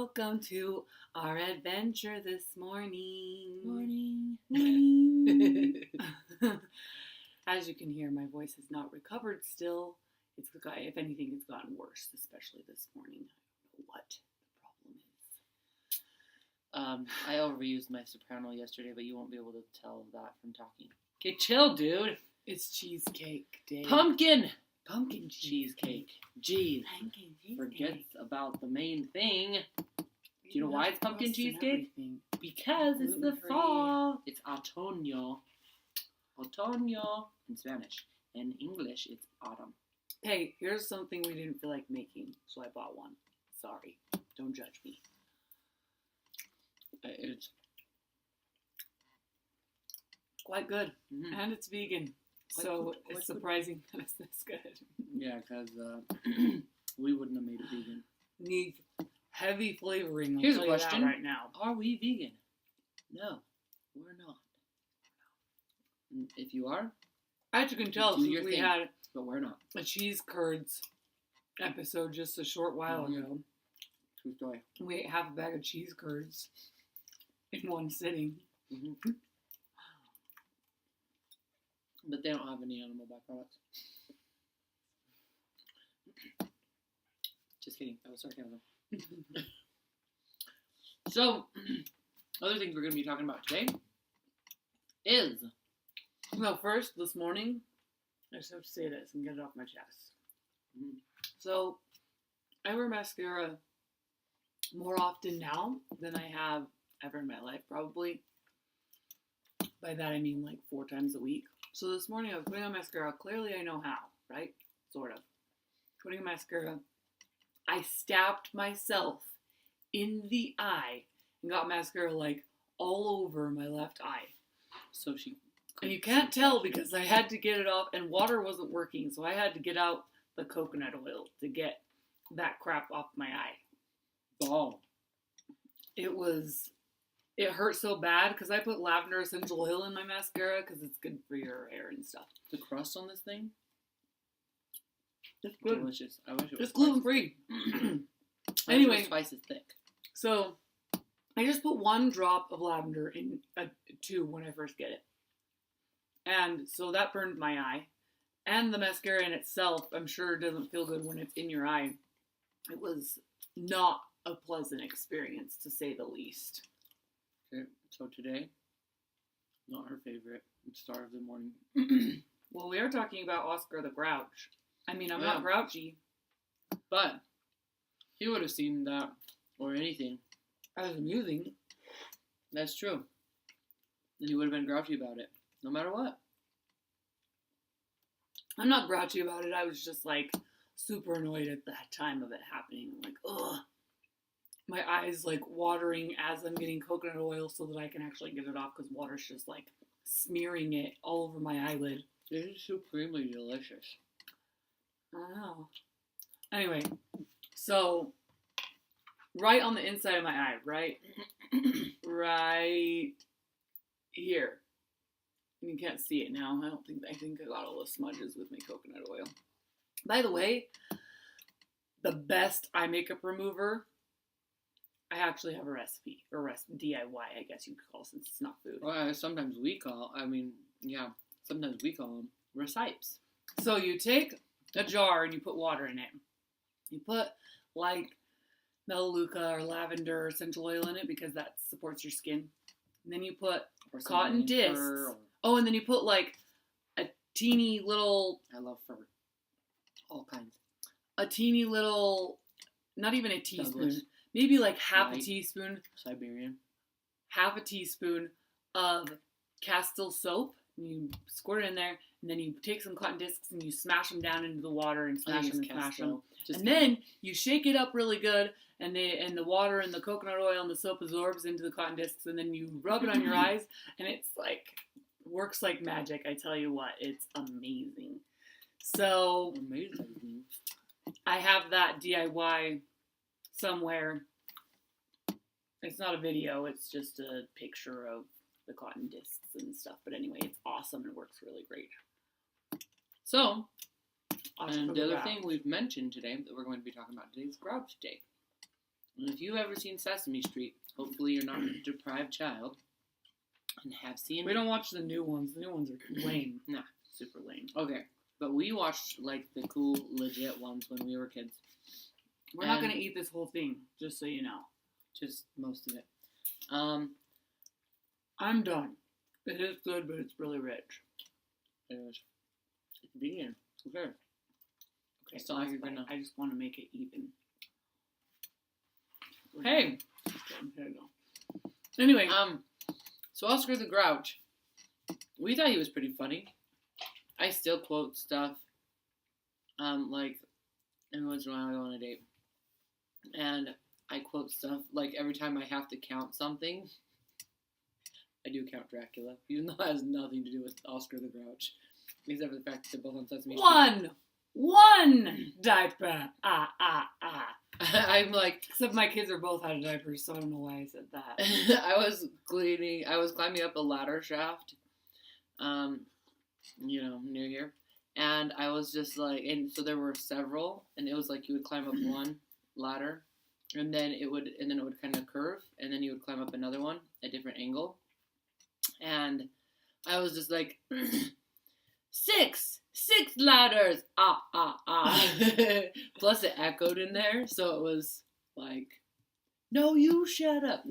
Welcome to our adventure this morning. Morning. As you can hear, my voice has not recovered still. If anything, it's gotten worse, especially this morning. I don't know what the problem is. I overused my soprano yesterday, but you won't be able to tell that from talking. Okay, chill, dude. It's cheesecake day. Pumpkin cheesecake. Jeez. Pumpkin cheesecake. Forget about the main thing. Do you know Not why it's pumpkin crust and cheesecake? everything. Because it's the Gluten-free. fall. It's otoño. Otoño in Spanish. In English, it's autumn. Hey, here's something we didn't feel like making, so I bought one. Sorry. Don't judge me. It's Quite good. mhm. And it's vegan. Quite So good, it's quite surprising that it's this good. Yeah, because we wouldn't have made it vegan. Needs heavy flavoring. I'll Here's a tell you that question. right now. Are we vegan? No, we're not. If you are, As you can tell, Do since your we thing. had but we're not. a cheese curds episode just a short while Mhm. ago, True story. we ate half a bag of cheese curds in one sitting. Mm-hmm. But they don't have any animal byproducts. Just kidding. That was sarcasm. So, other things we're going to be talking about today is Well, first, this morning, I just have to say this and get it off my chest. Mhm. So, I wear mascara more often now than I have ever in my life, probably. By that, I mean like 4 times a week. So this morning, I was putting on mascara. Clearly, I know how, right? Sort of. Putting on mascara. I stabbed myself in the eye and got mascara like all over my left eye. so she. And you can't tell because I had to get it off and water wasn't working. So I had to get out the coconut oil to get that crap off my eye. Oh, It hurt so bad because I put lavender essential oil in my mascara because it's good for your hair and stuff. the crust on this thing, It's good. delicious. I wish it was It's gluten free. Anyway, twice as thick. so I just put 1 drop of lavender in a tube when I first get it. And so that burned my eye. And the mascara in itself, I'm sure, doesn't feel good when it's in your eye. It was not a pleasant experience, to say the least. Okay, so today, not her favorite star of the morning. Well, we are talking about Oscar the Grouch. I mean, I'm Yeah. not grouchy. But he would have seen that or anything. I was amusing. That's true. And he would have been grouchy about it, no matter what. I'm not grouchy about it. I was just like super annoyed at that time of it happening. I'm like, ugh. My eyes like watering as I'm getting coconut oil so that I can actually get it off because water's just like smearing it all over my eyelid. It is supremely delicious. I don't know. Anyway, so right on the inside of my eye, right here. You can't see it now. I think I got all the smudges with my coconut oil. By the way, the best eye makeup remover, I actually have a recipe, or DIY, I guess you could call it, since it's not food. Well, sometimes we call them recipes. So you take a jar and you put water in it. You put like Melaleuca or lavender or essential oil in it because that supports your skin. And then you put Or cotton something discs. fur, or- Oh, and then you put like a teeny little, I love fur. All kinds. not even a teaspoon, Douglas. maybe like half a White. teaspoon Siberian. of Castile soap. And you squirt it in there, and then you take some cotton discs and you smash them down into the water and I smash think them it's and smash them. Castile. Just And then you shake it up really good, and the water and the coconut oil and the soap absorbs into the cotton discs, and then you rub it on your eyes, and it's like works like magic. I tell you what, it's amazing. So amazing. I have that DIY somewhere. It's not a video, it's just a picture of the cotton discs and stuff. But anyway, it's awesome and works really great. So, Oscar and the the other Grouch. thing we've mentioned today that we're going to be talking about today is Grouch Day. And if you've ever seen Sesame Street, hopefully you're not a deprived child and have seen. We don't watch the new ones. The new ones are lame. Nah. Super lame. Okay, but we watched like the cool, legit ones when we were kids. We're not gonna eat this whole thing, just so you know. Just most of it. I'm done. It is good, but it's really rich. It's vegan. Okay. Okay, So now you're gonna. I just want to make it even. Hey. Okay, there you go. Anyway, So Oscar the Grouch. We thought he was pretty funny. I still quote stuff. Like every once in a while I go on a date, and I quote stuff like every time I have to count something. I do count Dracula, even though it has nothing to do with Oscar the Grouch, except for the fact that they're both on Sesame Street. One diaper. I'm like, Except my kids are both out of diapers, so I don't know why I said that. I was climbing up a ladder shaft, near here, and I was just like, and so there were several, and it was like you would climb up one ladder, and then it would kind of curve, and then you would climb up another one at a different angle, and I was just like, six ladders, plus it echoed in there, so it was like, no, you shut up.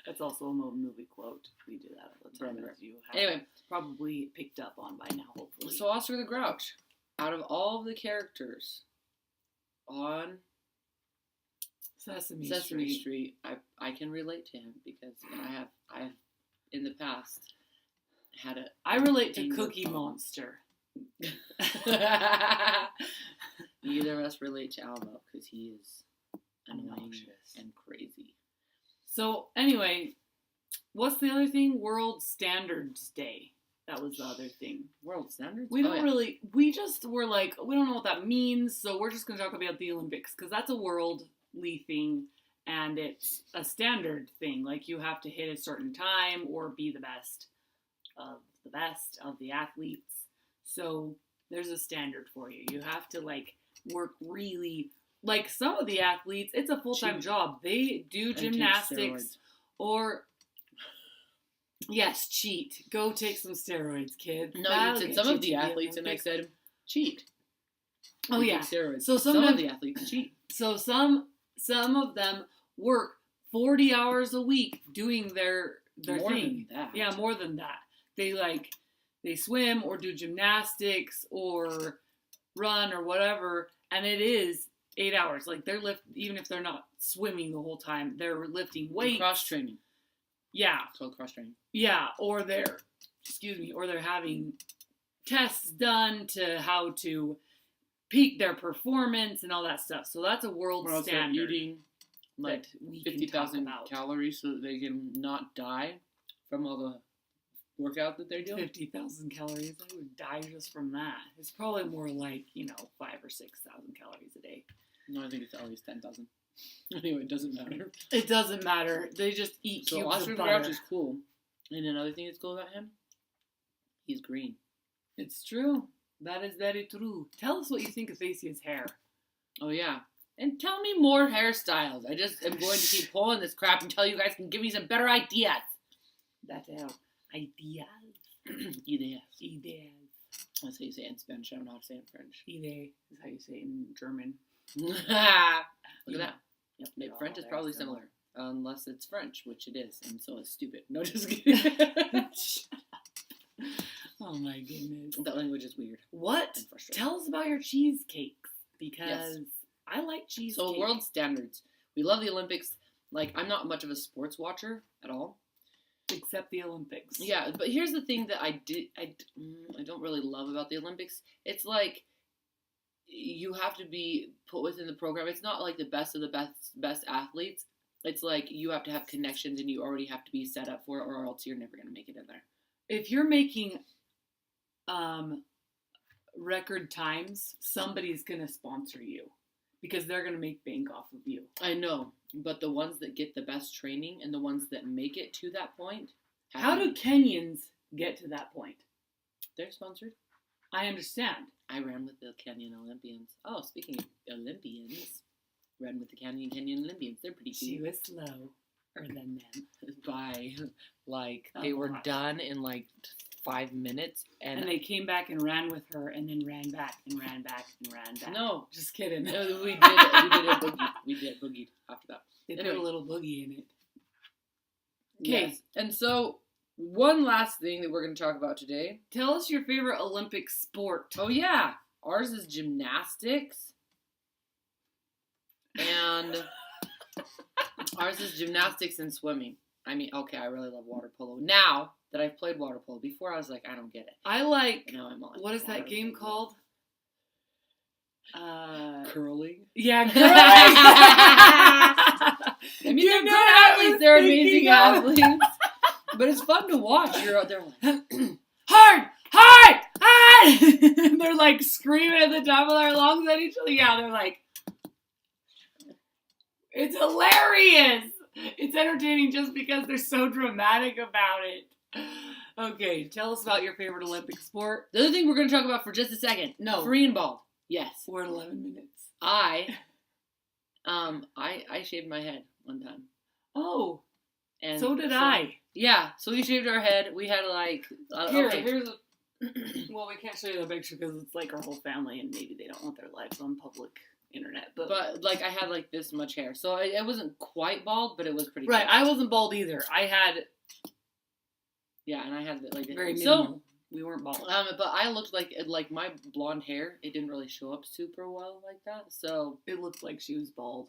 That's also a movie quote. We do that all the time, Remember. as you have Anyway, probably picked up on by now, hopefully. so Oscar the Grouch, out of all of the characters on Sesame Street, I can relate to him because I have in the past had a. I relate to anger Cookie problem. Monster. Neither of us relate to Almo because he is annoying Obnoxious. and crazy. So, anyway, what's the other thing? World Standards Day. That was the other thing. World standards? We don't really, we just were like, we don't know what that means, so we're just going to talk about the Olympics, because that's a worldly thing, and it's a standard thing. Like, you have to hit a certain time or be the best of the athletes. So, there's a standard for you. You have to, like, work really, like, some of the athletes, it's a full-time Cheat. job. They do And take gymnastics, steroids. or... Yes, cheat. Go take some steroids, kid. No, That'll you said get some you of to the athletes, and I Olympics. said cheat. Oh, They yeah. take steroids. So some sometimes- of the athletes cheat. So some of them work 40 hours a week doing their More thing. than that. Yeah, more than that. They swim or do gymnastics or run or whatever, and it is 8 hours. Like even if they're not swimming the whole time, they're lifting weights. Cross training. Yeah. It's called cross training. Yeah, or they're having tests done to how to peak their performance and all that stuff. So that's a world We're also standard eating like that we can talk 50,000 about. calories so that they can not die from all the workout that they're doing. 50,000 calories. I would die just from that. It's probably more like 5,000 or 6,000 calories a day. No, I think it's at least 10,000. Anyway, it doesn't matter. It doesn't matter. They just eat So cubes Oscar of the Grouch butter. is cool. And another thing that's cool about him, he's green. It's true. That is very true. Tell us what you think of Facia's hair. Oh yeah. And tell me more hairstyles. I just am going to keep pulling this crap until you guys can give me some better ideas. That's how ideas. Ideas. Ideas. That's how you say it in Spanish. I don't know how to say it in French. Ide is how you say it in German. Look at Yeah. that. Yep. Maybe they're French all is very probably similar. similar. Unless it's French, which it is. And so it's stupid. No, just kidding. Oh my goodness. That language is weird What? and frustrating. Tell us about your cheesecakes, because I like cheesecake. So world standards. We love the Olympics. Like, I'm not much of a sports watcher at all. Except the Olympics. Yeah, but here's the thing that I don't really love about the Olympics. It's like you have to be put within the program. It's not like the best of the best athletes. It's like you have to have connections and you already have to be set up for it, or else you're never gonna make it in there. If you're making record times, somebody's gonna sponsor you because they're gonna make bank off of you. I know, but the ones that get the best training and the ones that make it to that point, How do Kenyans get to that point? they're sponsored? I understand. I ran with the Kenyan Olympians. Oh, speaking of Olympians, ran with the Kenyan Olympians. They're pretty She cool. was slower than them. By like A they were lot. done in like 5 minutes, And they came back and ran with her, and then ran back and ran back and ran back. no, Just kidding. we did a boogie. We did boogied after that. They Anyway. put a little boogie in it. Okay, Yes. and so one last thing that we're going to talk about today. Tell us your favorite Olympic sport. Oh yeah, ours is gymnastics, and ours is gymnastics and swimming. I mean, okay, I really love water polo. Now that I've played water polo, before I was like, I don't get it. I like, Now I'm on. what is that water game polo. called? Curling. Yeah, I curling. mean, You they're know good what I athletes. was They're thinking amazing of. athletes. But it's fun to watch. You're out there like, Hard! Hard! Hard! They're like screaming at the top of their lungs at each other. Yeah, they're like, it's hilarious. It's entertaining just because they're so dramatic about it. Okay, tell us about your favorite Olympic sport. the other thing we're going to talk about for just a second. No. Free and bald. Yes. We're at 11 minutes. I shaved my head one time. Oh, And so did I. Yeah, so we shaved our head. We had like okay. Here's a. Well, we can't show you the picture because it's like our whole family, and maybe they don't want their lives on public internet. But like I had like this much hair, so it wasn't quite bald, but it was pretty. right, close. I wasn't bald either. I had Yeah, and I had like very so. minimal. We weren't bald. But I looked like my blonde hair. It didn't really show up super well like that. So, It looked like she was bald.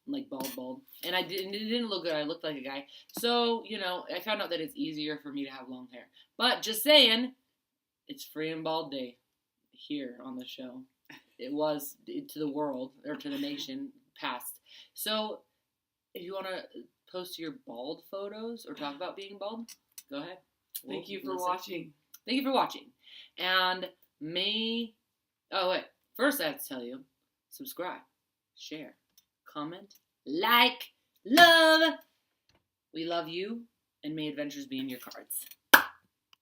like bald, and it didn't look good. I looked like a guy. So I found out that it's easier for me to have long hair. But just saying, it's free and bald day here on the show. It was to the world or to the nation past. So, if you want to post your bald photos or talk about being bald, go ahead. Thank you for Listen. watching. Thank you for watching. And first I have to tell you, subscribe, share, comment, like, love. We love you, and may adventures be in your cards.